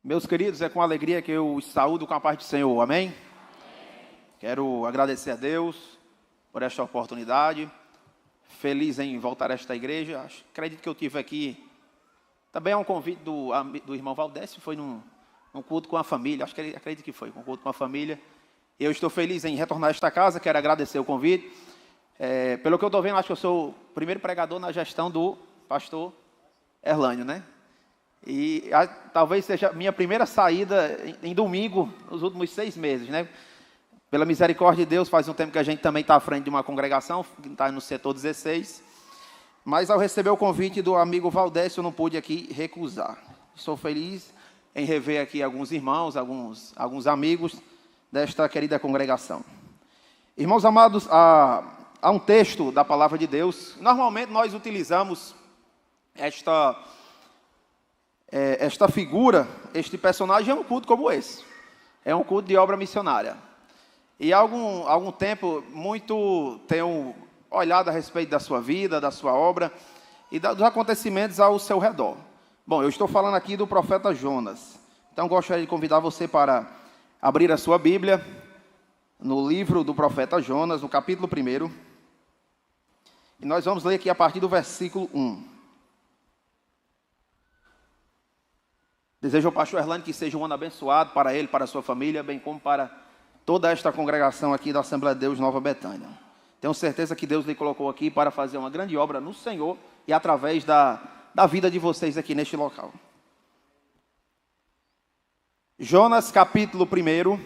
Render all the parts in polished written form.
Meus queridos, é com alegria que eu saúdo com a paz do Senhor, amém? Quero agradecer a Deus por esta oportunidade, feliz em voltar a esta igreja. Acredito que eu tive aqui, também é um convite do irmão Valdécio, foi num culto com a família, acredito que foi, um culto com a família. Eu estou feliz em retornar a esta casa, quero agradecer o convite. Pelo que eu estou vendo, acho que eu sou o primeiro pregador na gestão do pastor Erlânio, né? E talvez seja a minha primeira saída em domingo nos últimos 6 meses, né? Pela misericórdia de Deus, faz um tempo que a gente também está à frente de uma congregação, que está no setor 16. Mas ao receber o convite do amigo Valdécio, eu não pude aqui recusar. Estou feliz em rever aqui alguns irmãos, alguns amigos desta querida congregação. Irmãos amados, há um texto da palavra de Deus. Normalmente nós utilizamos esta figura, este personagem é um culto como esse. É um culto de obra missionária. E há algum tempo, muito tenho olhado a respeito da sua vida, da sua obra e dos acontecimentos ao seu redor. Bom, eu estou falando aqui do profeta Jonas. Então, gostaria de convidar você para abrir a sua Bíblia no livro do profeta Jonas, no capítulo 1. E nós vamos ler aqui a partir do versículo 1. Desejo ao pastor Erlânio que seja um ano abençoado para ele, para a sua família, bem como para toda esta congregação aqui da Assembleia de Deus Nova Betânia. Tenho certeza que Deus lhe colocou aqui para fazer uma grande obra no Senhor e através da vida de vocês aqui neste local. Jonas capítulo 1,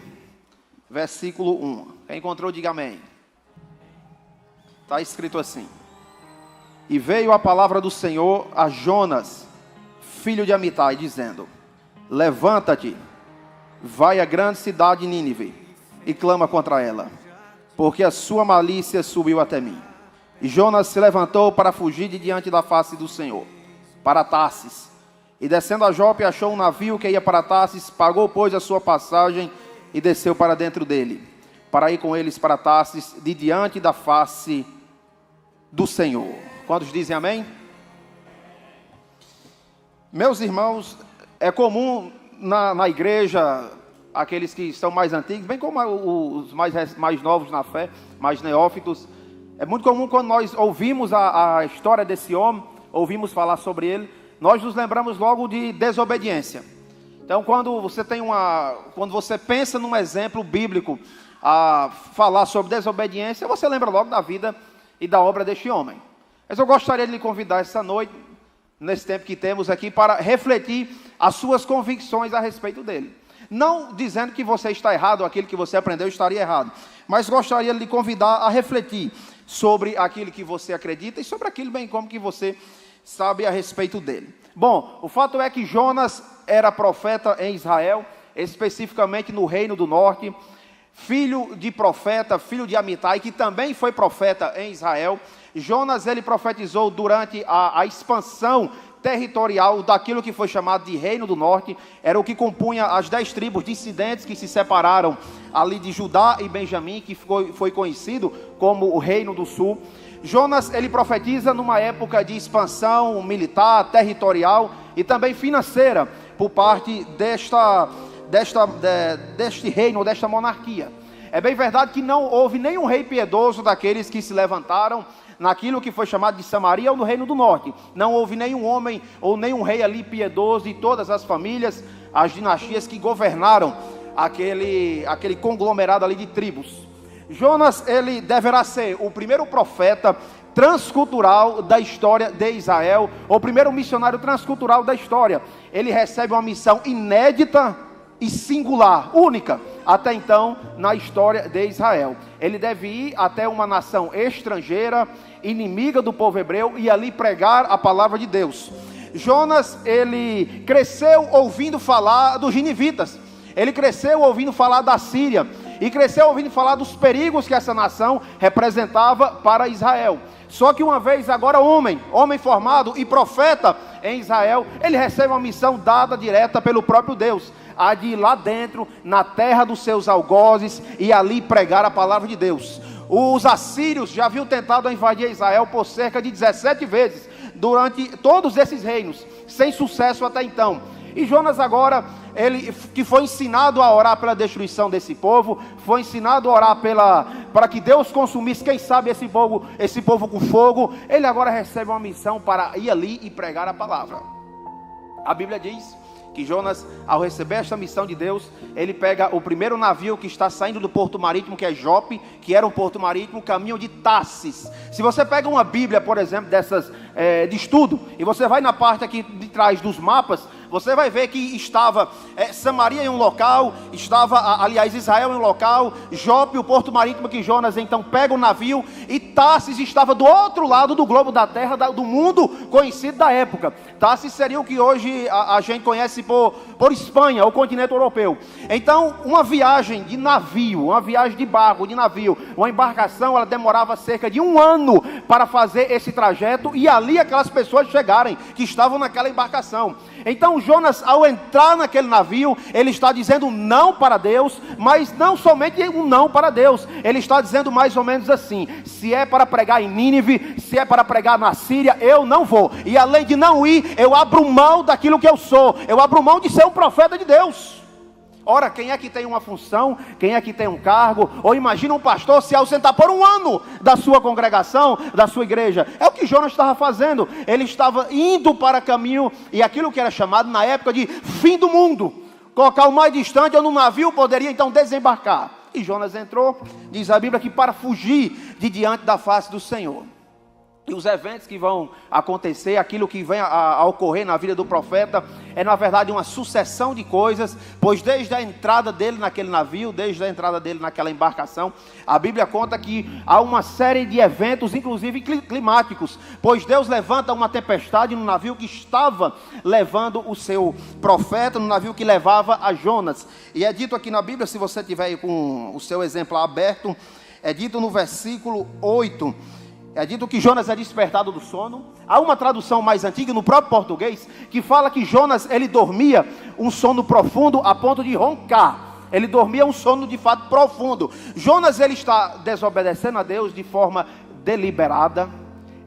versículo 1. Quem encontrou, diga amém. Está escrito assim: E veio a palavra do Senhor a Jonas, filho de Amitai, dizendo: Levanta-te, vai à grande cidade de Nínive, e clama contra ela, porque a sua malícia subiu até mim. E Jonas se levantou para fugir de diante da face do Senhor, para Tarsis. E descendo a Jope, achou um navio que ia para Tarsis, pagou, pois, a sua passagem, e desceu para dentro dele, para ir com eles para Tarsis, de diante da face do Senhor. Quantos dizem amém? Meus irmãos, é comum na igreja, aqueles que são mais antigos, bem como os mais novos na fé, mais neófitos, é muito comum quando nós ouvimos a história desse homem, ouvimos falar sobre ele, nós nos lembramos logo de desobediência. Então, quando você pensa num exemplo bíblico a falar sobre desobediência, você lembra logo da vida e da obra deste homem. Mas eu gostaria de lhe convidar essa noite, nesse tempo que temos aqui, para refletir as suas convicções a respeito dele. Não dizendo que você está errado, ou aquilo que você aprendeu estaria errado, mas gostaria de lhe convidar a refletir sobre aquilo que você acredita e sobre aquilo bem como que você sabe a respeito dele. Bom, o fato é que Jonas era profeta em Israel, especificamente no Reino do Norte, filho de profeta, filho de Amitai, que também foi profeta em Israel. Jonas, ele profetizou durante a expansão territorial daquilo que foi chamado de Reino do Norte, era o que compunha as 10 tribos dissidentes que se separaram ali de Judá e Benjamim, que foi conhecido como o Reino do Sul. Jonas, ele profetiza numa época de expansão militar, territorial e também financeira por parte deste reino, desta monarquia. É bem verdade que não houve nenhum rei piedoso daqueles que se levantaram naquilo que foi chamado de Samaria ou no Reino do Norte. Não houve nenhum homem ou nenhum rei ali piedoso de todas as famílias, as dinastias que governaram aquele conglomerado ali de tribos. Jonas, ele deverá ser o primeiro profeta transcultural da história de Israel, o primeiro missionário transcultural da história. Ele recebe uma missão inédita e singular, única, até então na história de Israel. Ele deve ir até uma nação estrangeira, inimiga do povo hebreu, e ali pregar a palavra de Deus. Jonas, ele cresceu ouvindo falar dos ninivitas, ele cresceu ouvindo falar da Síria, e cresceu ouvindo falar dos perigos que essa nação representava para Israel. Só que uma vez agora homem formado e profeta em Israel, ele recebe uma missão dada direta pelo próprio Deus, a de ir lá dentro, na terra dos seus algozes, e ali pregar a palavra de Deus. Os assírios já haviam tentado invadir Israel por cerca de 17 vezes, durante todos esses reinos, sem sucesso até então. E Jonas agora ele que foi ensinado a orar pela destruição desse povo, foi ensinado a orar para que Deus consumisse, quem sabe, esse povo com fogo, ele agora recebe uma missão para ir ali e pregar a palavra. A Bíblia diz que Jonas, ao receber esta missão de Deus, ele pega o primeiro navio que está saindo do porto marítimo, que é Jope, que era um porto marítimo, caminho de Tarsis. Se você pega uma Bíblia, por exemplo, dessas de estudo, e você vai na parte aqui de trás dos mapas, você vai ver que estava Samaria em um local, estava, aliás, Israel em um local, Jope, o porto marítimo que Jonas então pega o navio, e Tarsis estava do outro lado do globo da terra, do mundo conhecido da época. Tarsis seria o que hoje a gente conhece por Espanha, o continente europeu. Então, uma viagem de navio, uma viagem de barco, de navio, uma embarcação, ela demorava cerca de 1 ano para fazer esse trajeto, e ali aquelas pessoas chegarem, que estavam naquela embarcação. Então Jonas, ao entrar naquele navio, ele está dizendo não para Deus, mas não somente um não para Deus, ele está dizendo mais ou menos assim: se é para pregar em Nínive, se é para pregar na Síria, eu não vou, e além de não ir, eu abro mão daquilo que eu sou, eu abro mão de ser um profeta de Deus. Ora, quem é que tem uma função, quem é que tem um cargo, ou imagina um pastor se ausentar por 1 ano da sua congregação, da sua igreja? É o que Jonas estava fazendo, ele estava indo para caminho, e aquilo que era chamado na época de fim do mundo, local mais distante, onde um navio poderia então desembarcar. E Jonas entrou, diz a Bíblia, que para fugir de diante da face do Senhor. E os eventos que vão acontecer, aquilo que vem a ocorrer na vida do profeta, é na verdade uma sucessão de coisas, pois desde a entrada dele naquele navio, desde a entrada dele naquela embarcação, a Bíblia conta que há uma série de eventos, inclusive climáticos, pois Deus levanta uma tempestade no navio que estava levando o seu profeta, no navio que levava a Jonas. E é dito aqui na Bíblia, se você tiver aí com o seu exemplar aberto, é dito no versículo 8, é dito que Jonas é despertado do sono. Há uma tradução mais antiga, no próprio português, que fala que Jonas, ele dormia um sono profundo a ponto de roncar. Ele dormia um sono de fato profundo. Jonas, ele está desobedecendo a Deus de forma deliberada.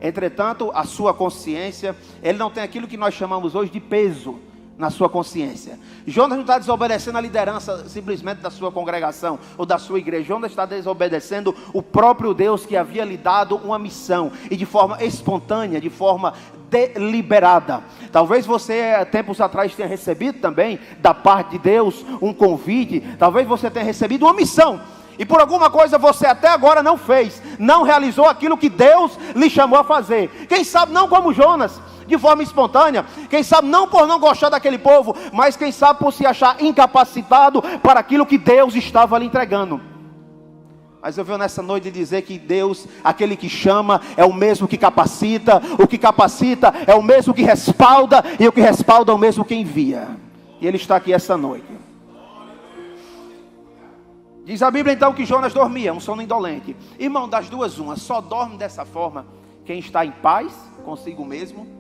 Entretanto, a sua consciência, ele não tem aquilo que nós chamamos hoje de peso na sua consciência. Jonas não está desobedecendo a liderança simplesmente da sua congregação ou da sua igreja. Jonas está desobedecendo o próprio Deus que havia lhe dado uma missão, e de forma espontânea, de forma deliberada. Talvez você tempos atrás tenha recebido também da parte de Deus um convite, talvez você tenha recebido uma missão, e por alguma coisa você até agora não fez, não realizou aquilo que Deus lhe chamou a fazer. Quem sabe não como Jonas, de forma espontânea, quem sabe não por não gostar daquele povo, mas quem sabe por se achar incapacitado para aquilo que Deus estava lhe entregando. Mas eu venho nessa noite dizer que Deus, aquele que chama, é o mesmo que capacita, o que capacita é o mesmo que respalda, e o que respalda é o mesmo que envia. E Ele está aqui essa noite. Diz a Bíblia então que Jonas dormia, um sono indolente. Irmão, das duas uma, só dorme dessa forma quem está em paz consigo mesmo,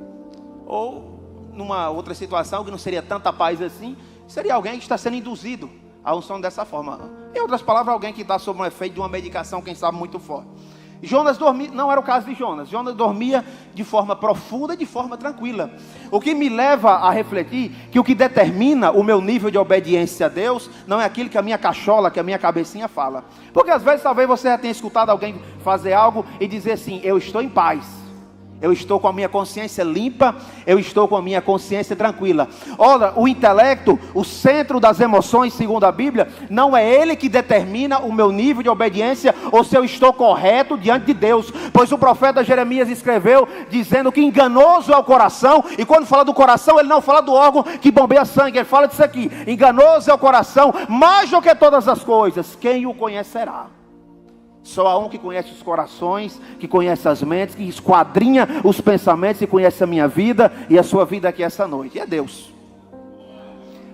ou numa outra situação que não seria tanta paz assim, seria alguém que está sendo induzido a um sono dessa forma. Em outras palavras, alguém que está sob um efeito de uma medicação, quem sabe, muito forte. Jonas dormia, não era o caso de Jonas. Jonas dormia de forma profunda, de forma tranquila. O que me leva a refletir que o que determina o meu nível de obediência a Deus não é aquilo que a minha cachola, que a minha cabecinha fala. Porque às vezes talvez você já tenha escutado alguém fazer algo e dizer assim: eu estou em paz, eu estou com a minha consciência limpa, eu estou com a minha consciência tranquila. Olha, o intelecto, o centro das emoções, segundo a Bíblia, não é ele que determina o meu nível de obediência, ou se eu estou correto diante de Deus. Pois o profeta Jeremias escreveu, dizendo que enganoso é o coração, e quando fala do coração, ele não fala do órgão que bombeia sangue, ele fala disso aqui: enganoso é o coração, mais do que todas as coisas, quem o conhecerá? Só há um que conhece os corações, que conhece as mentes, que esquadrinha os pensamentos e conhece a minha vida e a sua vida aqui essa noite. E é Deus.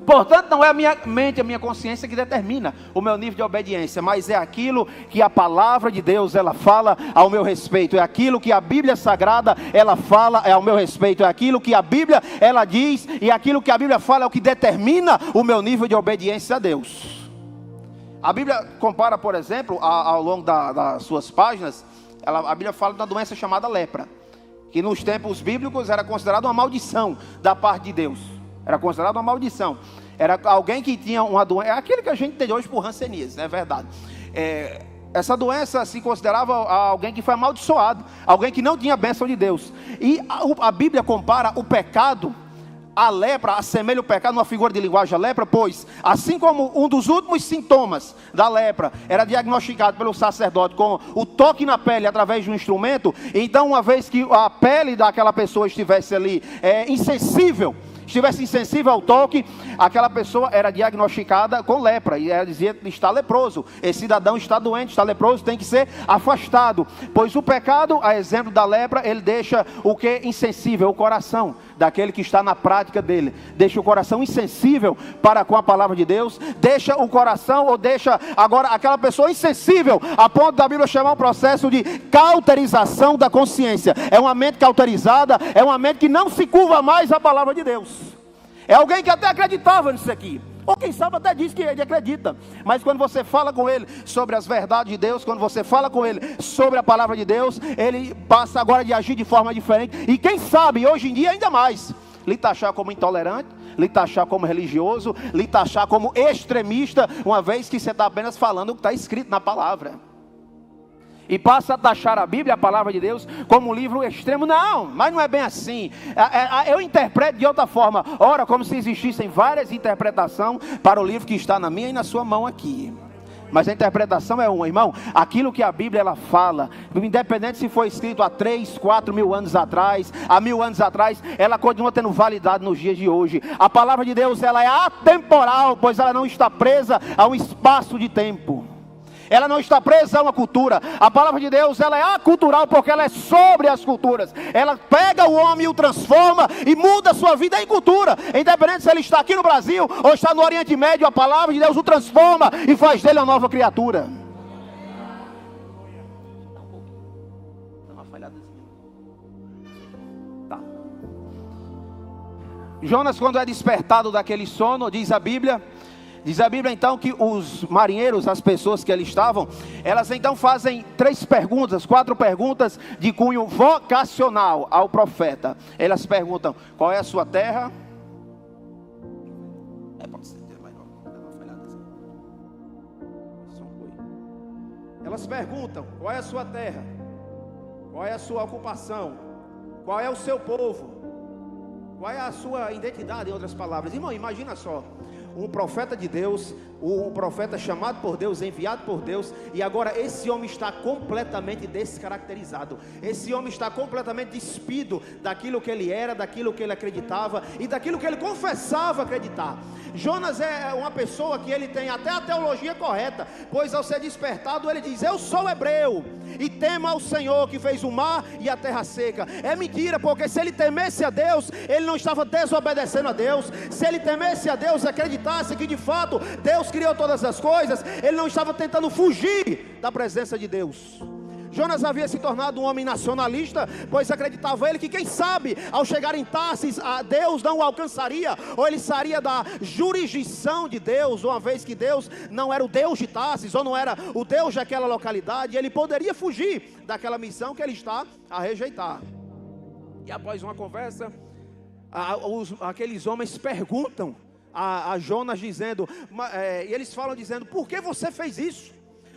Portanto, não é a minha mente, a minha consciência que determina o meu nível de obediência, mas é aquilo que a palavra de Deus, ela fala ao meu respeito. É aquilo que a Bíblia Sagrada, ela fala ao meu respeito. É aquilo que a Bíblia, ela diz, e aquilo que a Bíblia fala é o que determina o meu nível de obediência a Deus. A Bíblia compara, por exemplo, ao longo das suas páginas, a Bíblia fala de uma doença chamada lepra, que nos tempos bíblicos era considerada uma maldição da parte de Deus. Era considerada uma maldição. Era alguém que tinha uma doença, é aquilo que a gente entende hoje por hanseníase, não é verdade? Essa doença se considerava alguém que foi amaldiçoado, alguém que não tinha bênção de Deus. E a Bíblia compara o pecado, a lepra, assemelha o pecado numa figura de linguagem a lepra, pois assim como um dos últimos sintomas da lepra era diagnosticado pelo sacerdote com o toque na pele através de um instrumento, então uma vez que a pele daquela pessoa estivesse ali insensível ao toque, aquela pessoa era diagnosticada com lepra, e ela dizia: está leproso, esse cidadão está doente, está leproso, tem que ser afastado, pois o pecado, a exemplo da lepra, ele deixa o que? Insensível, o coração daquele que está na prática dele, deixa o coração insensível para com a palavra de Deus, deixa o coração, ou deixa agora aquela pessoa insensível, a ponto da Bíblia chamar um processo de cauterização da consciência. É uma mente cauterizada, é uma mente que não se curva mais à palavra de Deus. É alguém que até acreditava nisso aqui, ou quem sabe até diz que ele acredita, mas quando você fala com ele sobre as verdades de Deus, quando você fala com ele sobre a palavra de Deus, ele passa agora de agir de forma diferente, e quem sabe hoje em dia ainda mais, lhe taxar como intolerante, lhe taxar como religioso, lhe taxar como extremista, uma vez que você está apenas falando o que está escrito na palavra. E passa a taxar a Bíblia, a palavra de Deus, como um livro extremo. Não, mas não é bem assim. Eu interpreto de outra forma. Ora, como se existissem várias interpretações para o livro que está na minha e na sua mão aqui. Mas a interpretação é uma, irmão. Aquilo que a Bíblia ela fala, independente se foi escrito há 3, 4 mil anos atrás, há 1000 anos atrás, ela continua tendo validade nos dias de hoje. A palavra de Deus ela é atemporal, pois ela não está presa a um espaço de tempo. Ela não está presa a uma cultura. A palavra de Deus ela é acultural, porque ela é sobre as culturas. Ela pega o homem e o transforma e muda a sua vida em cultura. Independente se ele está aqui no Brasil ou está no Oriente Médio, a palavra de Deus o transforma e faz dele uma nova criatura. Tá. Jonas, quando é despertado daquele sono, diz a Bíblia então que os marinheiros, as pessoas que ali estavam, elas então fazem 4 perguntas de cunho vocacional ao profeta. Elas perguntam: qual é a sua terra? Elas perguntam: qual é a sua terra? Qual é a sua ocupação? Qual é o seu povo? Qual é a sua identidade, em outras palavras? Irmão, imagina só. Um profeta de Deus, um profeta chamado por Deus, enviado por Deus, e agora esse homem está completamente descaracterizado, esse homem está completamente despido daquilo que ele era, daquilo que ele acreditava e daquilo que ele confessava acreditar. Jonas é uma pessoa que ele tem até a teologia correta, pois ao ser despertado ele diz: eu sou hebreu e temo ao Senhor que fez o mar e a terra seca. É mentira, porque se ele temesse a Deus, ele não estava desobedecendo a Deus. Se ele temesse a Deus, acreditasse que de fato Deus criou todas as coisas, ele não estava tentando fugir da presença de Deus. Jonas havia se tornado um homem nacionalista, pois acreditava ele que quem sabe ao chegar em Tarsis, Deus não o alcançaria, ou ele sairia da jurisdição de Deus, uma vez que Deus não era o Deus de Tarsis, ou não era o Deus daquela localidade, e ele poderia fugir daquela missão que ele está a rejeitar. E após uma conversa, aqueles homens perguntam a Jonas dizendo, e eles falam dizendo: por que você fez isso?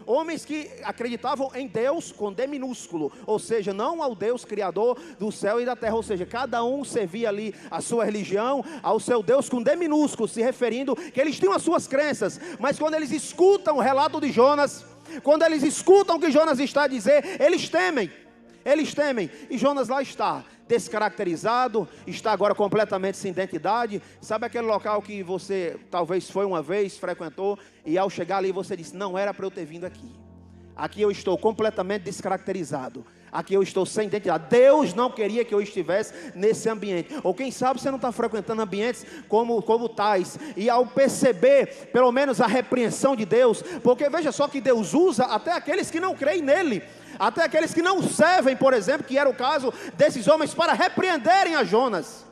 Homens que acreditavam em Deus com D minúsculo, ou seja, não ao Deus criador do céu e da terra, ou seja, cada um servia ali a sua religião, ao seu Deus com D minúsculo, se referindo que eles tinham as suas crenças, mas quando eles escutam o relato de Jonas, quando eles escutam o que Jonas está a dizer, eles temem, e Jonas lá está, descaracterizado, está agora completamente sem identidade. Sabe aquele local que você talvez foi uma vez, frequentou, e ao chegar ali você disse: não era para eu ter vindo aqui. Aqui eu estou completamente descaracterizado, aqui eu estou sem identidade. Deus não queria que eu estivesse nesse ambiente. Ou quem sabe você não está frequentando ambientes como tais, e ao perceber pelo menos a repreensão de Deus, porque veja só que Deus usa até aqueles que não creem nele, até aqueles que não servem, por exemplo, que era o caso desses homens, para repreenderem a Jonas.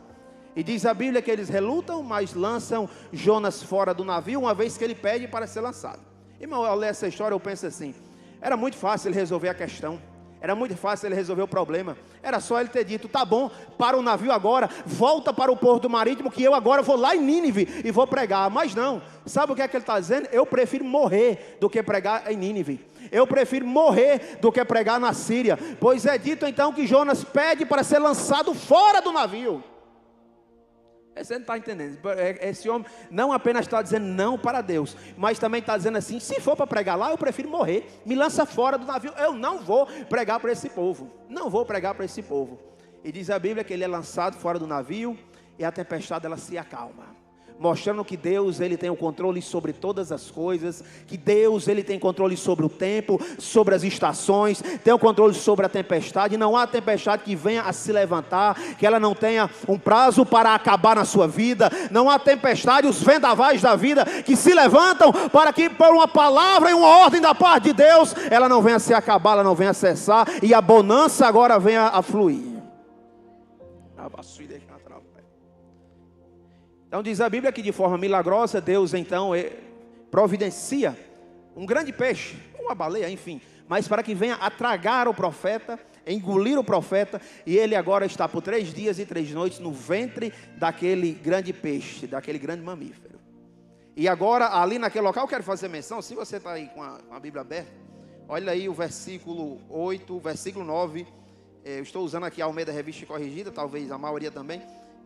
E diz a Bíblia que eles relutam, mas lançam Jonas fora do navio, uma vez que ele pede para ser lançado. Irmão, ao ler essa história eu penso assim: era muito fácil ele resolver a questão. Era muito fácil ele resolver o problema. Era só ele ter dito, tá bom, para o navio agora, volta para o porto marítimo, que eu agora vou lá em Nínive e vou pregar. Mas não, sabe o que é que ele está dizendo? Eu prefiro morrer do que pregar em Nínive. Eu prefiro morrer do que pregar na Síria. Pois é dito então que Jonas pede para ser lançado fora do navio. Você não está entendendo? Esse homem não apenas está dizendo não para Deus, mas também está dizendo assim, se for para pregar lá, eu prefiro morrer. Me lança fora do navio, eu não vou pregar para esse povo. Não vou pregar para esse povo. E diz a Bíblia que ele é lançado fora do navio e a tempestade ela se acalma. Mostrando que Deus ele tem o controle sobre todas as coisas, que Deus ele tem controle sobre o tempo, sobre as estações, tem o controle sobre a tempestade. Não há tempestade que venha a se levantar, que ela não tenha um prazo para acabar na sua vida. Não há tempestade, os vendavais da vida que se levantam para que por uma palavra e uma ordem da parte de Deus, ela não venha a se acabar, ela não venha a cessar e a bonança agora venha a fluir. Então diz a Bíblia que de forma milagrosa Deus então providencia um grande peixe, uma baleia, enfim, mas para que venha a tragar o profeta, engolir o profeta, e ele agora está por 3 dias e 3 noites no ventre daquele grande peixe, daquele grande mamífero. E agora ali naquele local eu quero fazer menção, se você está aí com a Bíblia aberta, olha aí o versículo 8, versículo 9, eu estou usando aqui a Almeida Revista Corrigida, talvez a maioria também.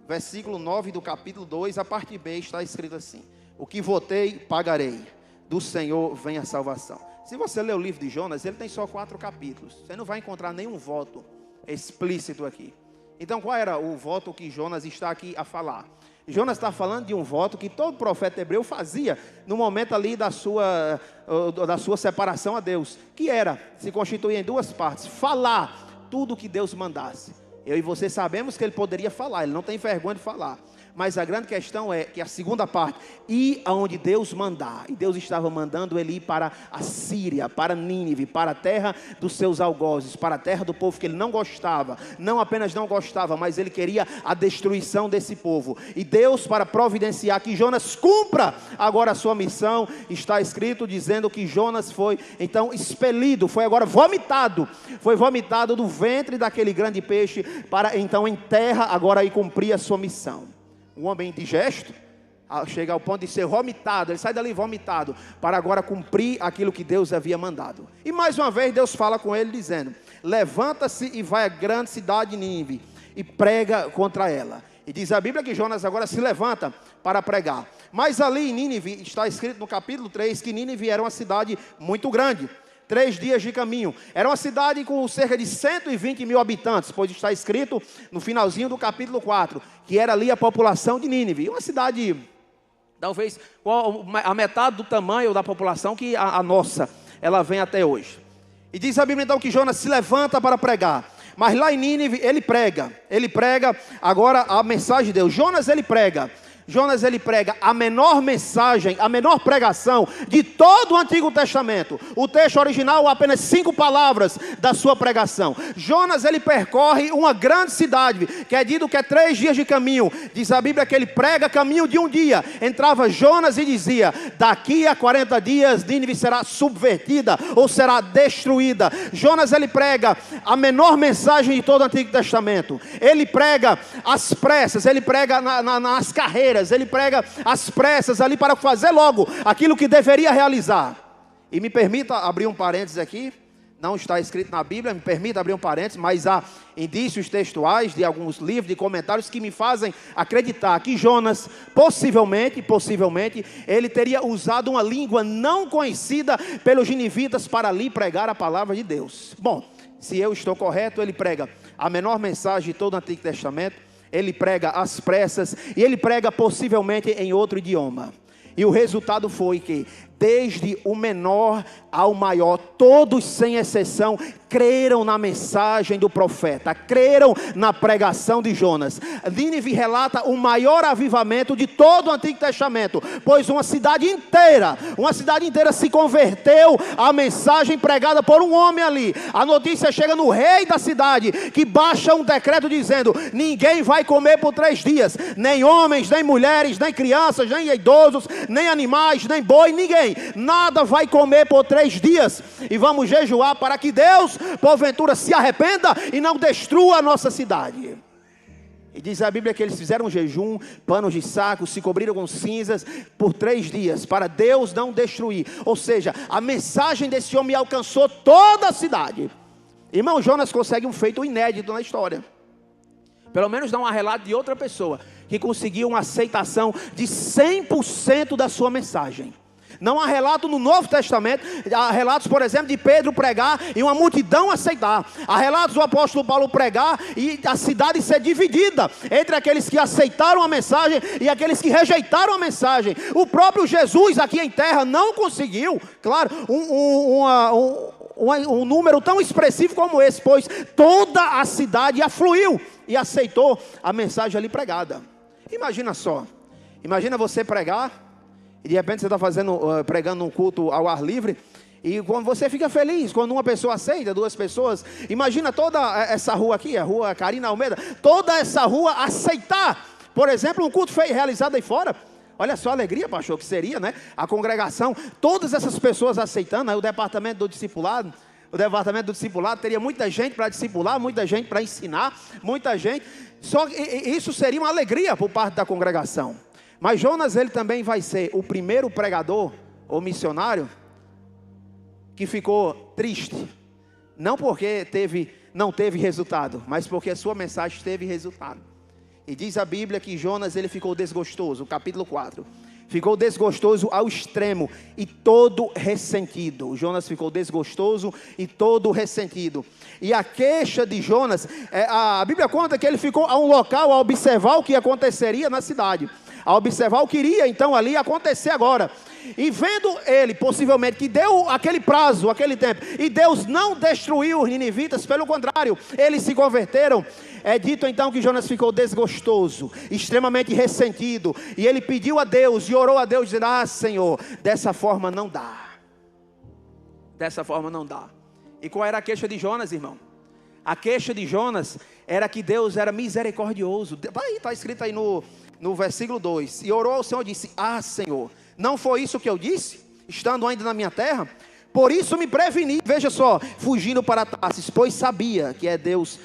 Versículo 9 do capítulo 2, a parte B está escrito assim: o que votei, pagarei, do Senhor vem a salvação. Se você ler o livro de Jonas, ele tem só 4 capítulos, você não vai encontrar nenhum voto explícito aqui. Então qual era o voto que Jonas está aqui a falar? Jonas está falando de um voto que todo profeta hebreu fazia no momento ali da sua separação a Deus, que era, se constituía em 2 partes: falar tudo o que Deus mandasse. Eu e você sabemos que ele poderia falar, ele não tem vergonha de falar. Mas a grande questão é que a segunda parte, ir aonde Deus mandar. E Deus estava mandando ele ir para a Síria, para Nínive, para a terra dos seus algozes, para a terra do povo que ele não gostava. Não apenas não gostava, mas ele queria a destruição desse povo. E Deus, para providenciar que Jonas cumpra agora a sua missão, está escrito dizendo que Jonas foi então expelido, foi agora vomitado. Foi vomitado do ventre daquele grande peixe para então em terra agora ir cumprir a sua missão. Um homem indigesto chega ao ponto de ser vomitado, ele sai dali vomitado, para agora cumprir aquilo que Deus havia mandado. E mais uma vez Deus fala com ele dizendo: levanta-se e vai à grande cidade de Nínive e prega contra ela. E diz a Bíblia que Jonas agora se levanta para pregar. Mas ali em Nínive está escrito no capítulo 3 que Nínive era uma cidade muito grande, 3 dias de caminho. Era uma cidade com cerca de 120 mil habitantes, pois está escrito no finalzinho do capítulo 4, que era ali a população de Nínive. Uma cidade, talvez, a metade do tamanho da população que a nossa, ela vem até hoje. E diz a Bíblia então que Jonas se levanta para pregar. Mas lá em Nínive ele prega agora a mensagem de Deus. Jonas ele prega a menor mensagem, a menor pregação de todo o Antigo Testamento. O texto original, apenas 5 palavras da sua pregação. Jonas ele percorre uma grande cidade, que é dito que é 3 dias de caminho. Diz a Bíblia que ele prega caminho de um dia. Entrava Jonas e dizia: daqui a 40 dias Nínive será subvertida ou será destruída. Jonas ele prega a menor mensagem de todo o Antigo Testamento. Ele prega às pressas, ele prega nas carreiras, ele prega às pressas ali para fazer logo aquilo que deveria realizar. E me permita abrir um parênteses aqui, não está escrito na Bíblia, me permita abrir um parênteses, mas há indícios textuais de alguns livros, de comentários que me fazem acreditar que Jonas, possivelmente, ele teria usado uma língua não conhecida pelos ninivitas para ali pregar a palavra de Deus. Bom, se eu estou correto, ele prega a menor mensagem de todo o Antigo Testamento, ele prega às pressas e ele prega possivelmente em outro idioma. E o resultado foi que, desde o menor ao maior, todos sem exceção, creram na mensagem do profeta, creram na pregação de Jonas. Nínive relata o maior avivamento de todo o Antigo Testamento, pois uma cidade inteira se converteu à mensagem pregada por um homem ali. A notícia chega no rei da cidade, que baixa um decreto dizendo: ninguém vai comer por 3 dias, nem homens, nem mulheres, nem crianças, nem idosos, nem animais, nem boi, ninguém. ninguém, nada vai comer por 3 dias, e vamos jejuar para que Deus, porventura, se arrependa e não destrua a nossa cidade. E diz a Bíblia que eles fizeram um jejum, panos de saco, se cobriram com cinzas por 3 dias, para Deus não destruir. Ou seja, a mensagem desse homem alcançou toda a cidade. Irmão, Jonas consegue um feito inédito na história. Pelo menos dá um relato de outra pessoa que conseguiu uma aceitação de 100% da sua mensagem. Não há relato no Novo Testamento, há relatos, por exemplo, de Pedro pregar e uma multidão aceitar. Há relatos do apóstolo Paulo pregar e a cidade ser dividida entre aqueles que aceitaram a mensagem e aqueles que rejeitaram a mensagem. O próprio Jesus aqui em terra não conseguiu, claro, um número tão expressivo como esse, pois toda a cidade afluiu e aceitou a mensagem ali pregada. Imagina só, imagina você pregar, e de repente você está pregando um culto ao ar livre, e quando você fica feliz, quando uma pessoa aceita, 2 pessoas, imagina toda essa rua aqui, a rua Carina Almeida, toda essa rua aceitar, por exemplo, um culto realizado aí fora. Olha só a alegria, pastor, que seria, né? A congregação, todas essas pessoas aceitando, aí o departamento do discipulado teria muita gente para discipular, muita gente para ensinar, muita gente, só que isso seria uma alegria por parte da congregação. Mas Jonas, ele também vai ser o primeiro pregador ou missionário que ficou triste, não porque não teve resultado, mas porque a sua mensagem teve resultado. E diz a Bíblia que Jonas, ele ficou desgostoso, capítulo 4, ficou desgostoso ao extremo e todo ressentido. Jonas ficou desgostoso e todo ressentido. E a queixa de Jonas, a Bíblia conta que ele ficou a um local a observar o que aconteceria na cidade, a observar o que iria então ali acontecer agora. E vendo ele, possivelmente, que deu aquele prazo, aquele tempo, e Deus não destruiu os ninivitas, pelo contrário, eles se converteram. É dito então que Jonas ficou desgostoso, extremamente ressentido, e ele pediu a Deus e orou a Deus, dizendo: Senhor, dessa forma não dá. Dessa forma não dá. E qual era a queixa de Jonas, irmão? A queixa de Jonas era que Deus era misericordioso. Está escrito aí no versículo 2, e orou ao Senhor e disse: Senhor, não foi isso que eu disse, estando ainda na minha terra? Por isso me preveni, veja só, fugindo para Tarsis, pois sabia que é Deus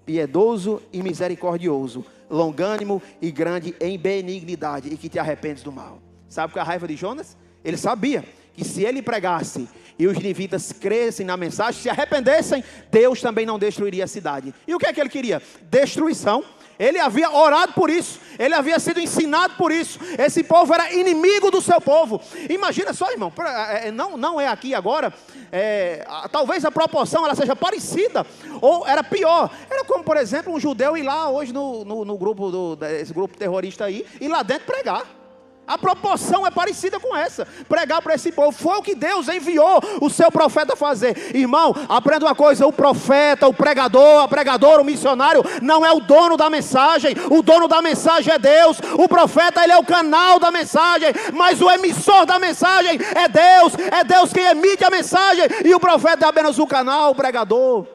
piedoso e misericordioso, longânimo e grande em benignidade, e que te arrependes do mal. Sabe qual é a raiva de Jonas? Ele sabia que se ele pregasse e os ninivitas crescem na mensagem, se arrependessem, Deus também não destruiria a cidade. E o que é que ele queria? Destruição. Ele havia orado por isso, ele havia sido ensinado por isso. Esse povo era inimigo do seu povo. Imagina só, irmão, não é aqui agora, talvez a proporção ela seja parecida, ou era pior. Era como, por exemplo, um judeu ir lá hoje no grupo, esse grupo terrorista aí, e lá dentro pregar. A proporção é parecida com essa, pregar para esse povo. Foi o que Deus enviou o seu profeta a fazer. Irmão, aprenda uma coisa: o profeta, o pregador, a pregadora, o missionário não é o dono da mensagem. O dono da mensagem é Deus. O profeta, ele é o canal da mensagem, mas o emissor da mensagem é Deus. É Deus quem emite a mensagem, e o profeta é apenas o canal, o pregador.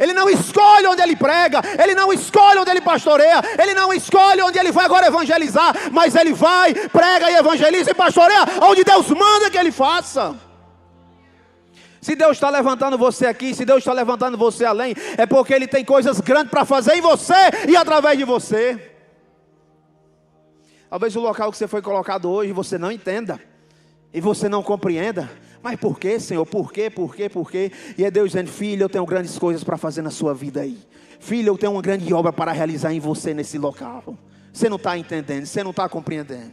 Ele não escolhe onde ele prega, ele não escolhe onde ele pastoreia, ele não escolhe onde ele vai agora evangelizar, mas ele vai, prega e evangeliza e pastoreia onde Deus manda que ele faça. Se Deus está levantando você aqui, se Deus está levantando você além, é porque Ele tem coisas grandes para fazer em você e através de você. Talvez o local que você foi colocado hoje você não entenda e você não compreenda. Mas por quê, Senhor? Por quê? E é Deus dizendo: filho, eu tenho grandes coisas para fazer na sua vida aí. Filho, eu tenho uma grande obra para realizar em você nesse local. Você não está entendendo, você não está compreendendo.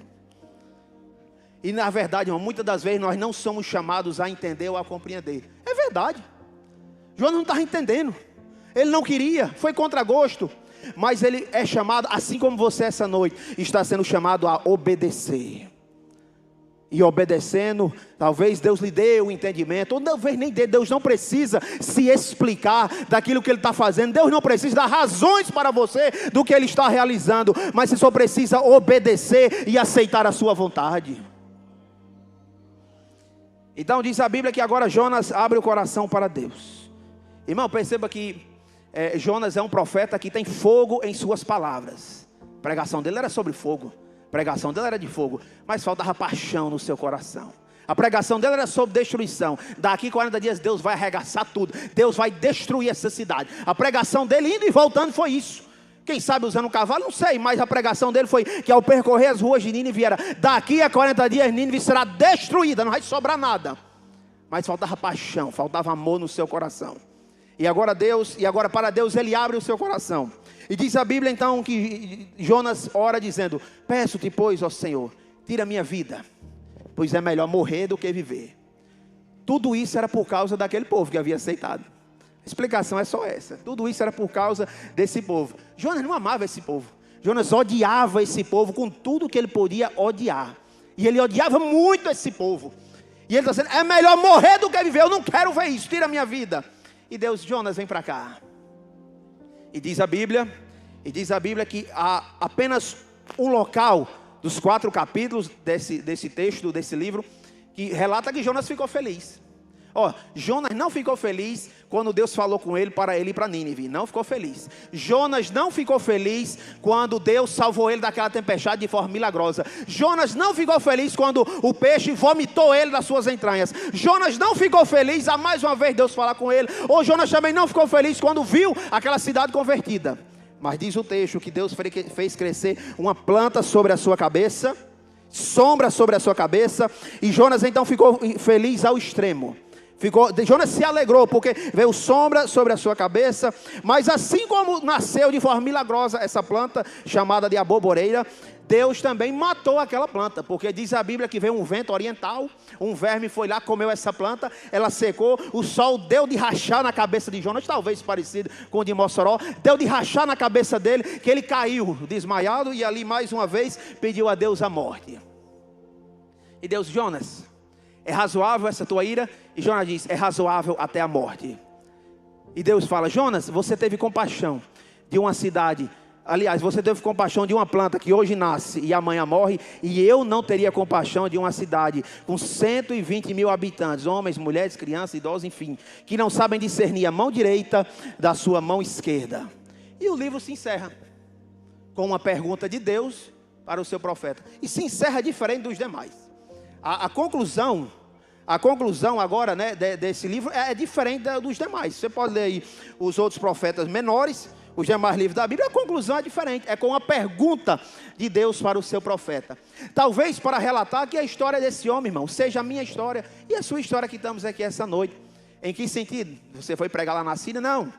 E na verdade, irmão, muitas das vezes nós não somos chamados a entender ou a compreender. É verdade. João não estava entendendo. Ele não queria, foi contra gosto. Mas ele é chamado, assim como você essa noite, está sendo chamado a obedecer. E obedecendo, talvez Deus lhe dê o entendimento, ou talvez nem dê. Deus não precisa se explicar daquilo que Ele está fazendo. Deus não precisa dar razões para você do que Ele está realizando, mas você só precisa obedecer e aceitar a sua vontade. Então diz a Bíblia que agora Jonas abre o coração para Deus. Irmão, perceba que Jonas é um profeta que tem fogo em suas palavras. A pregação dele era sobre fogo. A pregação dele era de fogo, mas faltava paixão no seu coração. A pregação dele era sobre destruição. Daqui 40 dias Deus vai arregaçar tudo. Deus vai destruir essa cidade. A pregação dele indo e voltando foi isso. Quem sabe usando um cavalo, não sei. Mas a pregação dele foi que ao percorrer as ruas de Nínive era: daqui a 40 dias Nínive será destruída, não vai sobrar nada. Mas faltava paixão, faltava amor no seu coração. E agora para Deus ele abre o seu coração. E diz a Bíblia então que Jonas ora dizendo: peço-te, pois, ó Senhor, tira a minha vida, pois é melhor morrer do que viver. Tudo isso era por causa daquele povo que havia aceitado. A explicação é só essa. Tudo isso era por causa desse povo. Jonas não amava esse povo. Jonas odiava esse povo com tudo que ele podia odiar. E ele odiava muito esse povo. E ele está dizendo: é melhor morrer do que viver. Eu não quero ver isso, tira a minha vida. E Deus: Jonas, vem para cá. E diz a Bíblia que há apenas um local dos 4 capítulos desse texto, desse livro, que relata que Jonas ficou feliz. Jonas não ficou feliz quando Deus falou com ele para ele ir para Nínive. Não ficou feliz. Jonas não ficou feliz quando Deus salvou ele daquela tempestade de forma milagrosa. Jonas não ficou feliz quando o peixe vomitou ele das suas entranhas. Jonas não ficou feliz a mais uma vez Deus falar com ele. Ou Jonas também não ficou feliz quando viu aquela cidade convertida. Mas diz o texto que Deus fez crescer uma planta sobre a sua cabeça, sombra sobre a sua cabeça. E Jonas então ficou feliz ao extremo. Jonas se alegrou porque veio sombra sobre a sua cabeça. Mas assim como nasceu de forma milagrosa essa planta chamada de aboboreira, Deus também matou aquela planta, porque diz a Bíblia que veio um vento oriental, um verme foi lá, comeu essa planta, ela secou, o sol deu de rachar na cabeça de Jonas, talvez parecido com o de Mossoró, deu de rachar na cabeça dele, que ele caiu desmaiado e ali mais uma vez pediu a Deus a morte. E Deus: Jonas, é razoável essa tua ira? E Jonas diz: é razoável até a morte. E Deus fala: Jonas, você teve compaixão de uma cidade. Aliás, você teve compaixão de uma planta que hoje nasce e amanhã morre. E eu não teria compaixão de uma cidade com 120 mil habitantes, homens, mulheres, crianças, idosos, enfim, que não sabem discernir a mão direita da sua mão esquerda. E o livro se encerra com uma pergunta de Deus para o seu profeta. E se encerra diferente dos demais. A conclusão agora, né, desse livro é diferente dos demais. Você pode ler aí os outros profetas menores, os demais livros da Bíblia. A conclusão é diferente, é com uma pergunta de Deus para o seu profeta. Talvez para relatar que a história desse homem, irmão, seja a minha história e a sua história que estamos aqui essa noite. Em que sentido? Você foi pregar lá na Síria? Não.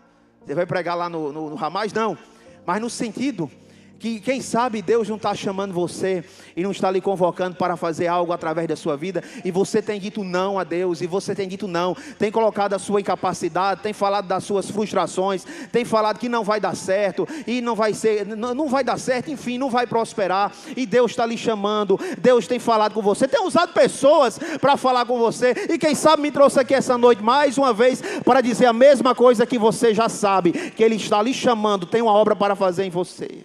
Você vai pregar lá no Hamas? Não. Mas no sentido que, quem sabe, Deus não está chamando você e não está lhe convocando para fazer algo através da sua vida, e você tem dito não a Deus, e você tem dito não, tem colocado a sua incapacidade, tem falado das suas frustrações, tem falado que não vai dar certo, e não vai dar certo, enfim, não vai prosperar, e Deus está lhe chamando, Deus tem falado com você, tem usado pessoas para falar com você, e quem sabe me trouxe aqui essa noite mais uma vez para dizer a mesma coisa que você já sabe, que Ele está lhe chamando, tem uma obra para fazer em você.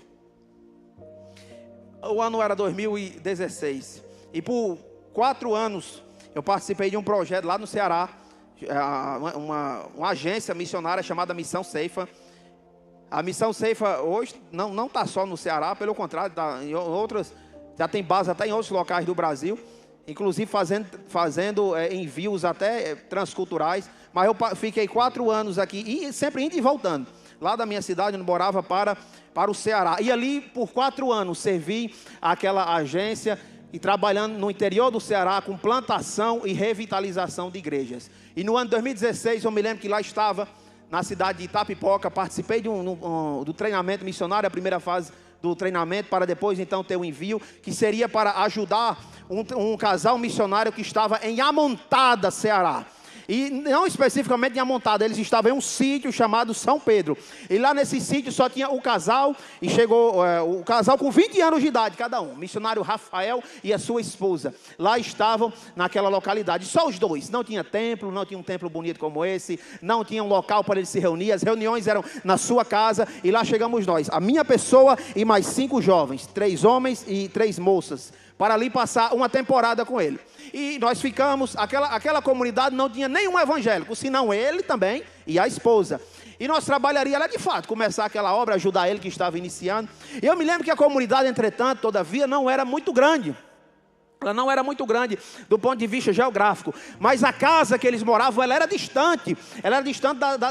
O ano era 2016 e por 4 anos eu participei de um projeto lá no Ceará, uma agência missionária chamada Missão Ceifa. A Missão Ceifa hoje não está só no Ceará, pelo contrário, tá em outras, já tem base até em outros locais do Brasil, inclusive fazendo envios até transculturais. Mas eu fiquei 4 anos aqui, e sempre indo e voltando, lá da minha cidade, onde morava, para o Ceará. E ali, por 4 anos, servi aquela agência e trabalhando no interior do Ceará com plantação e revitalização de igrejas. E no ano de 2016, eu me lembro que lá estava, na cidade de Itapipoca, participei do treinamento missionário, a primeira fase do treinamento, para depois então ter o envio, que seria para ajudar um casal missionário que estava em Amontada, Ceará. E não especificamente em Amontada, eles estavam em um sítio chamado São Pedro. E lá nesse sítio só tinha o casal, e chegou o casal com 20 anos de idade, cada um. O missionário Rafael e a sua esposa. Lá estavam naquela localidade, só os dois. Não tinha templo, não tinha um templo bonito como esse, não tinha um local para eles se reunir. As reuniões eram na sua casa, e lá chegamos nós. A minha pessoa e mais 5 jovens, 3 homens e 3 moças, para ali passar uma temporada com ele. E nós ficamos, aquela comunidade não tinha nenhum evangélico, senão ele também e a esposa. E nós trabalharíamos lá de fato, começar aquela obra, ajudar ele que estava iniciando. E eu me lembro que a comunidade, entretanto, todavia, não era muito grande. Ela não era muito grande do ponto de vista geográfico, mas a casa que eles moravam, ela era distante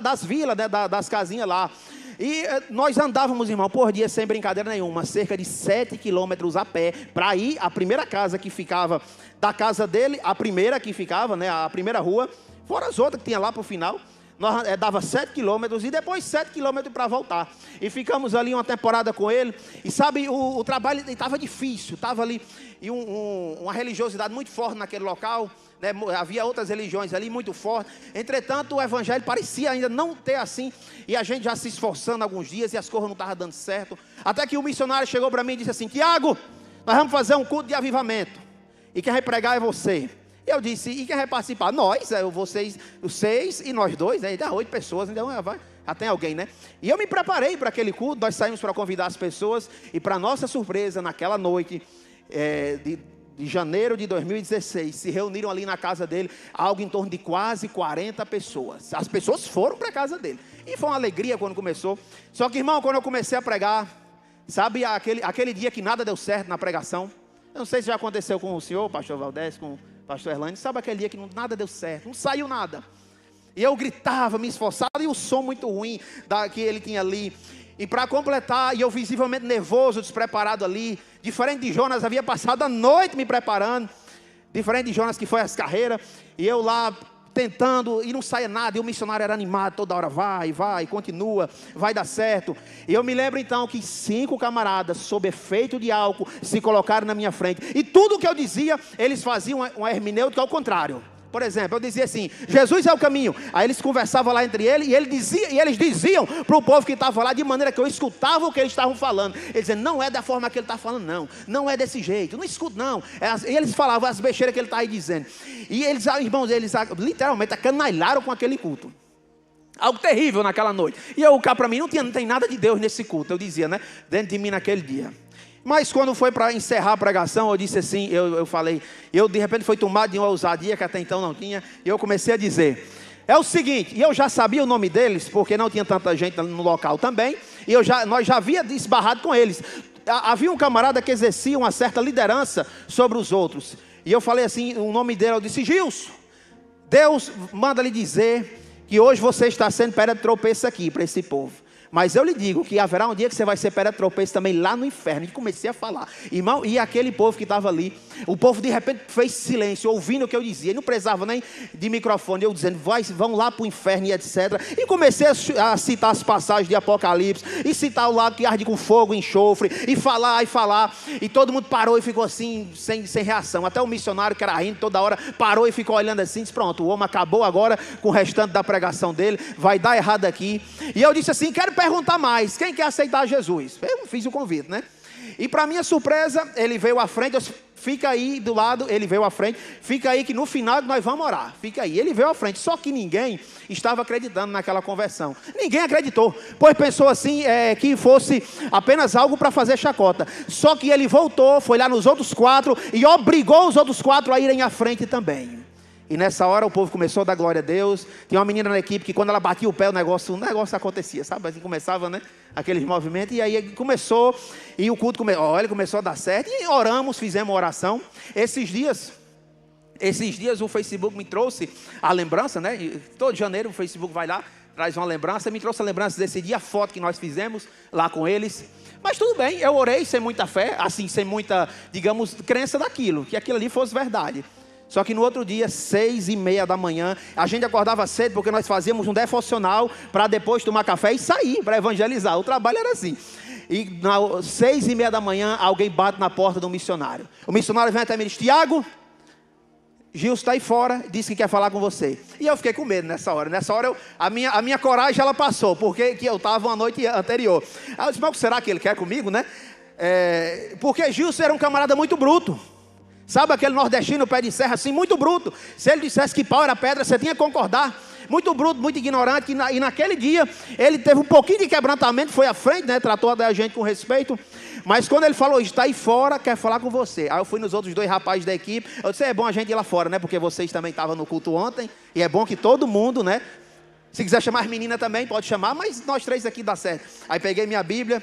das vilas, né, das casinhas lá. E nós andávamos, irmão, por dia, sem brincadeira nenhuma, cerca de 7 quilômetros a pé, para ir à primeira casa que ficava, da casa dele, a primeira que ficava, né, a primeira rua, fora as outras que tinha lá para o final. Nós dava 7 quilômetros e depois 7 quilômetros para voltar. E ficamos ali uma temporada com ele. E sabe, o trabalho estava difícil, estava ali e uma religiosidade muito forte naquele local, né? Havia outras religiões ali muito fortes. Entretanto, o evangelho parecia ainda não ter assim. E a gente já se esforçando alguns dias e as coisas não estavam dando certo. Até que o missionário chegou para mim e disse assim: Tiago, nós vamos fazer um culto de avivamento. E quem vai pregar é você. Eu disse: e quem vai participar? Nós, vocês, os 6 e nós 2, né? 8 pessoas, então já tem alguém, né? E eu me preparei para aquele culto, nós saímos para convidar as pessoas, e para nossa surpresa, naquela noite de janeiro de 2016, se reuniram ali na casa dele, algo em torno de quase 40 pessoas. As pessoas foram para a casa dele, e foi uma alegria quando começou. Só que, irmão, quando eu comecei a pregar, sabe aquele dia que nada deu certo na pregação? Eu não sei se já aconteceu com o senhor, pastor Valdés, com o pastor Erlane, sabe aquele dia que nada deu certo, não saiu nada. E eu gritava, me esforçava, e o som muito ruim que ele tinha ali. E para completar, e eu visivelmente nervoso, despreparado ali, diferente de Jonas, havia passado a noite me preparando, diferente de Jonas que foi às carreiras, e eu lá tentando, e não saia nada, e o missionário era animado, toda hora, vai, continua, vai dar certo. E eu me lembro então que 5 camaradas, sob efeito de álcool, se colocaram na minha frente, e tudo o que eu dizia, eles faziam uma hermenêutica ao contrário. Por exemplo, eu dizia assim: Jesus é o caminho. Aí eles conversavam lá entre eles, e eles diziam para o povo que estava lá, de maneira que eu escutava o que eles estavam falando. Eles diziam: não é da forma que ele está falando, não é desse jeito, não escuto não. E eles falavam as besteiras que ele está aí dizendo. E eles, irmãos, eles literalmente acanalharam com aquele culto. Algo terrível naquela noite. E eu cá para mim, não tem nada de Deus nesse culto, eu dizia, né, dentro de mim naquele dia. Mas quando foi para encerrar a pregação, eu disse assim, eu falei, eu de repente fui tomado de uma ousadia que até então não tinha, e eu comecei a dizer: é o seguinte, e eu já sabia o nome deles, porque não tinha tanta gente no local também, e nós já havia esbarrado com eles. Havia um camarada que exercia uma certa liderança sobre os outros, e eu falei assim, o nome dele, eu disse: Gilson, Deus manda lhe dizer que hoje você está sendo pedra de tropeço aqui para esse povo. Mas eu lhe digo que haverá um dia que você vai ser pedra de tropeço também lá no inferno. E comecei a falar, irmão, e aquele povo que estava ali, o povo de repente fez silêncio, ouvindo o que eu dizia, e não precisava nem de microfone, eu dizendo: vão lá para o inferno e etc. E comecei a citar as passagens de Apocalipse, e citar o lago que arde com fogo e enxofre, e falar, e todo mundo parou e ficou assim, sem reação. Até o missionário, que era rindo toda hora, parou e ficou olhando assim, disse: pronto, o homem acabou agora com o restante da pregação dele, vai dar errado aqui. E eu disse assim: quero perguntar mais, quem quer aceitar Jesus? Eu fiz o convite, né? E para minha surpresa, ele veio à frente, eu disse: fica aí do lado, ele veio à frente, fica aí que no final nós vamos orar, fica aí. Ele veio à frente, só que ninguém estava acreditando naquela conversão, ninguém acreditou, pois pensou assim, que fosse apenas algo para fazer chacota. Só que ele voltou, foi lá nos outros 4 e obrigou os outros 4 a irem à frente também. E nessa hora o povo começou a dar glória a Deus. Tinha uma menina na equipe que quando ela batia o pé, o negócio acontecia, sabe? Assim começava, né? Aqueles movimentos. E aí começou, e o culto começou a dar certo. E oramos, fizemos uma oração. Esses dias o Facebook me trouxe a lembrança, né? E todo janeiro o Facebook vai lá, traz uma lembrança. Me trouxe a lembrança desse dia, a foto que nós fizemos lá com eles. Mas tudo bem, eu orei sem muita fé, assim, sem muita, digamos, crença daquilo, que aquilo ali fosse verdade. Só que no outro dia, 6h30 da manhã, a gente acordava cedo porque nós fazíamos um devocional para depois tomar café e sair para evangelizar. O trabalho era assim. E às 6h30 da manhã, alguém bate na porta do missionário. O missionário vem até mim e diz: Tiago, Gilson está aí fora, disse que quer falar com você. E eu fiquei com medo nessa hora. Nessa hora, a minha coragem ela passou, porque eu estava uma noite anterior. Aí eu disse: mas será que ele quer comigo, né? Porque Gilson era um camarada muito bruto. Sabe aquele nordestino pé de serra assim, muito bruto. Se ele dissesse que pau era pedra, você tinha que concordar. Muito bruto, muito ignorante. E naquele dia, ele teve um pouquinho de quebrantamento, foi à frente, né? Tratou a gente com respeito. Mas quando ele falou: está aí fora, quer falar com você. Aí eu fui nos outros 2 rapazes da equipe. Eu disse: é bom a gente ir lá fora, né? Porque vocês também estavam no culto ontem. E é bom que todo mundo, né? Se quiser chamar as meninas também, pode chamar. Mas nós 3 aqui dá certo. Aí peguei minha Bíblia.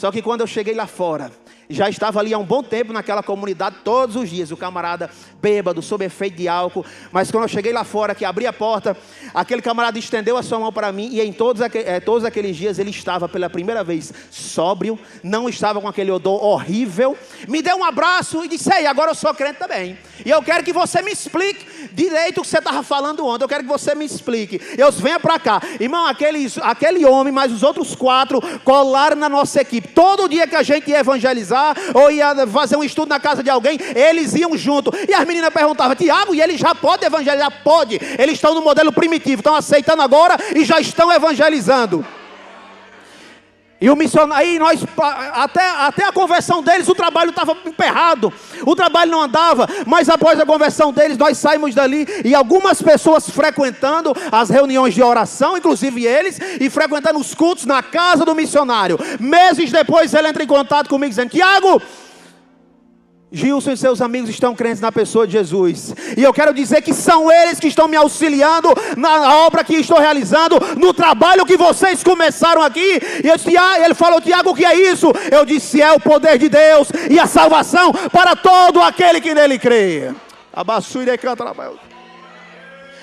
Só que quando eu cheguei lá fora, já estava ali há um bom tempo naquela comunidade, todos os dias, o camarada bêbado, sob efeito de álcool. Mas quando eu cheguei lá fora, que abri a porta, aquele camarada estendeu a sua mão para mim. E em todos aqueles dias ele estava pela primeira vez sóbrio, não estava com aquele odor horrível. Me deu um abraço e disse: ei, agora eu sou crente também. E eu quero que você me explique direito o que você estava falando ontem. Eu quero que você me explique. Venha para cá. Irmão, aquele homem, mais os outros 4 colaram na nossa equipe. Todo dia que a gente ia evangelizar ou ia fazer um estudo na casa de alguém, eles iam junto. E as meninas perguntavam: Tiago, e ele já pode evangelizar? Pode. Eles estão no modelo primitivo, estão aceitando agora e já estão evangelizando. E o missionário, aí nós, até a conversão deles, o trabalho estava emperrado, o trabalho não andava. Mas após a conversão deles, nós saímos dali, e algumas pessoas frequentando as reuniões de oração, inclusive eles, e frequentando os cultos na casa do missionário. Meses depois ele entra em contato comigo dizendo: Tiago, Gilson e seus amigos estão crentes na pessoa de Jesus, e eu quero dizer que são eles que estão me auxiliando na obra que estou realizando, no trabalho que vocês começaram aqui. E eu disse: ele falou: Tiago, o que é isso? Eu disse: é o poder de Deus e a salvação para todo aquele que nele crê.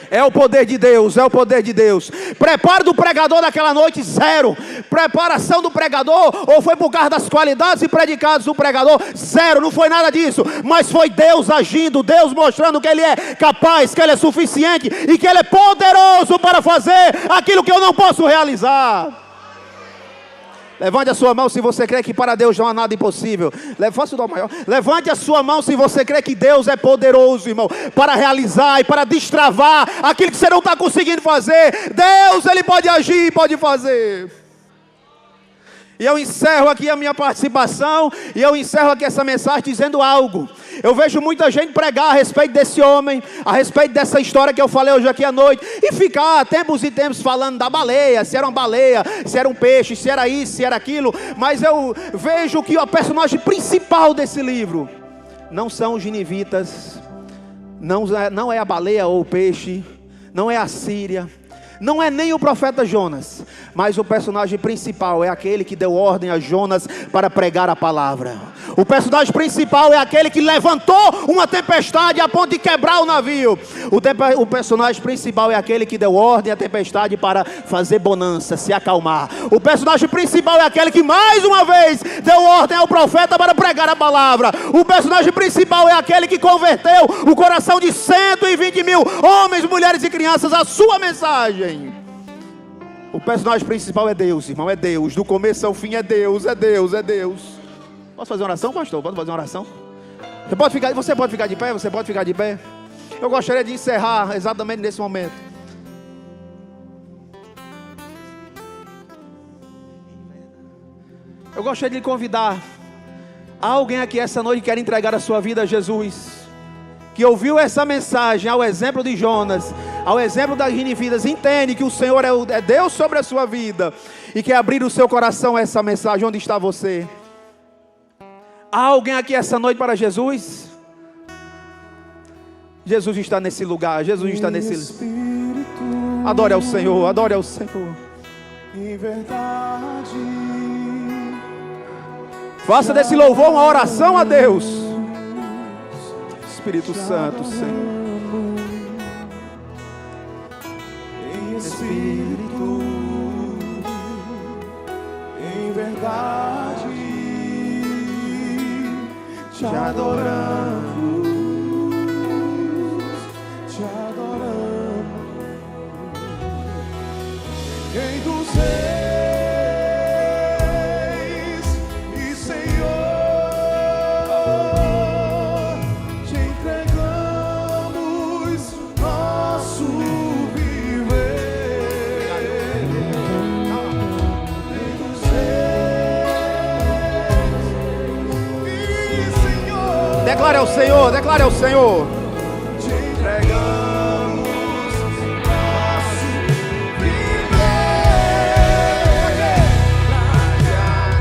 É o poder de Deus, é o poder de Deus. Preparo do pregador daquela noite, 0. Preparação do pregador, ou foi por causa das qualidades e predicados do pregador, 0. Não foi nada disso, mas foi Deus agindo, Deus mostrando que Ele é capaz, que Ele é suficiente e que Ele é poderoso para fazer aquilo que eu não posso realizar. Levante a sua mão se você crê que para Deus não há nada impossível. Faça o dó maior. Levante a sua mão se você crê que Deus é poderoso, irmão, para realizar e para destravar aquilo que você não está conseguindo fazer. Deus, Ele pode agir, pode fazer. E eu encerro aqui a minha participação, e eu encerro aqui essa mensagem dizendo algo. Eu vejo muita gente pregar a respeito desse homem, a respeito dessa história que eu falei hoje aqui à noite, e ficar tempos e tempos falando da baleia, se era uma baleia, se era um peixe, se era isso, se era aquilo. Mas eu vejo que o personagem principal desse livro não são os ninivitas, não é a baleia ou o peixe, não é a Síria, não é nem o profeta Jonas, mas o personagem principal é aquele que deu ordem a Jonas para pregar a palavra. O personagem principal é aquele que levantou uma tempestade a ponto de quebrar o navio. O personagem principal é aquele que deu ordem à tempestade para fazer bonança, se acalmar. O personagem principal é aquele que mais uma vez deu ordem ao profeta para pregar a palavra. O personagem principal é aquele que converteu o coração de 120 mil homens, mulheres e crianças à sua mensagem. O personagem principal é Deus, irmão, é Deus. Do começo ao fim é Deus, é Deus, é Deus. Posso fazer uma oração, pastor? Posso fazer uma oração? Você pode ficar de pé? Você pode ficar de pé? Eu gostaria de encerrar exatamente nesse momento. Eu gostaria de lhe convidar. Há alguém aqui essa noite que quer entregar a sua vida a Jesus, que ouviu essa mensagem ao exemplo de Jonas, ao exemplo das ninivitas, entende que o Senhor é Deus sobre a sua vida e quer abrir o seu coração a essa mensagem. Onde está você? Há alguém aqui essa noite para Jesus? Jesus está nesse lugar, Jesus está nesse... Adore ao Senhor, adore ao Senhor. Em verdade, faça desse louvor uma oração a Deus. Espírito Santo, Senhor. Em espírito, em verdade, te adoramos, te adoramos. Quem tu és e Senhor, te entregamos nosso viver. Quem tu és e Senhor, declare ao Senhor, declare ao Senhor. Te entregamos nosso viver pra te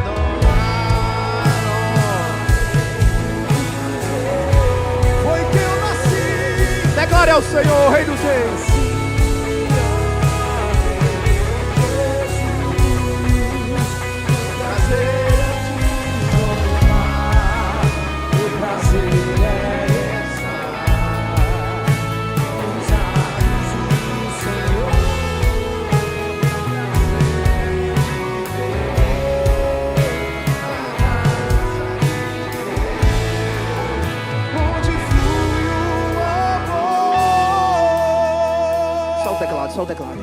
adorar. Foi que eu nasci. Declare ao Senhor, Rei dos Reis. Prazer a ti. pessoal declare.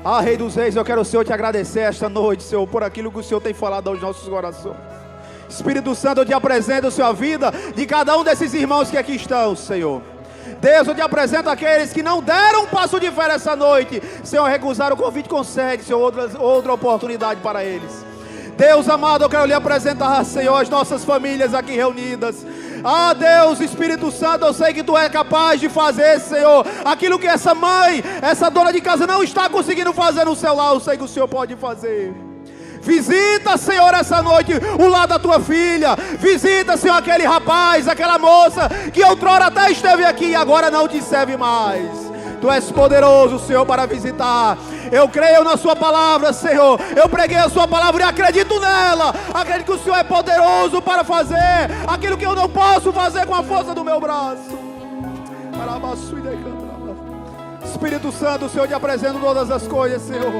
Ah, Rei dos Reis, eu quero, Senhor, te agradecer esta noite, Senhor, por aquilo que o Senhor tem falado aos nossos corações. Espírito Santo, eu te apresento, Senhor, a vida de cada um desses irmãos que aqui estão, Senhor. Deus, eu te apresento aqueles que não deram um passo de fé essa noite. Senhor, recusaram o convite, concede, Senhor, outra oportunidade para eles. Deus amado, eu quero lhe apresentar, Senhor, as nossas famílias aqui reunidas. Ah, Deus, Espírito Santo, eu sei que Tu é capaz de fazer, Senhor, aquilo que essa mãe, essa dona de casa não está conseguindo fazer no seu lar, eu sei que o Senhor pode fazer. Visita, Senhor, essa noite o lar da tua filha. Visita, Senhor, aquele rapaz, aquela moça que outrora até esteve aqui e agora não te serve mais. Tu és poderoso, Senhor, para visitar. Eu creio na sua palavra, Senhor. Eu preguei a sua palavra e acredito nela. Acredito que o Senhor é poderoso para fazer aquilo que eu não posso fazer com a força do meu braço. Espírito Santo, o Senhor, te apresento todas as coisas, Senhor.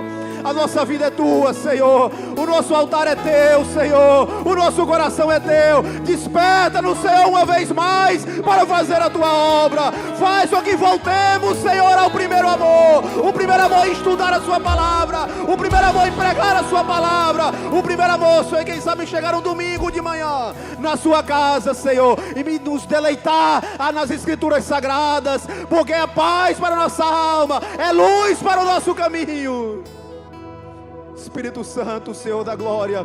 A nossa vida é tua, Senhor. O nosso altar é teu, Senhor. O nosso coração é teu. Desperta-nos, Senhor, uma vez mais para fazer a tua obra. Faz com que voltemos, Senhor, ao primeiro amor. O primeiro amor em estudar a sua palavra. O primeiro amor em pregar a sua palavra. O primeiro amor, Senhor, quem sabe chegar um domingo de manhã na sua casa, Senhor, e nos deleitar nas escrituras sagradas, porque é paz para a nossa alma, é luz para o nosso caminho. Espírito Santo, Senhor da glória,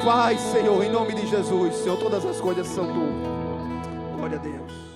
vai, Senhor, em nome de Jesus, Senhor, todas as coisas são tuas. Glória a Deus.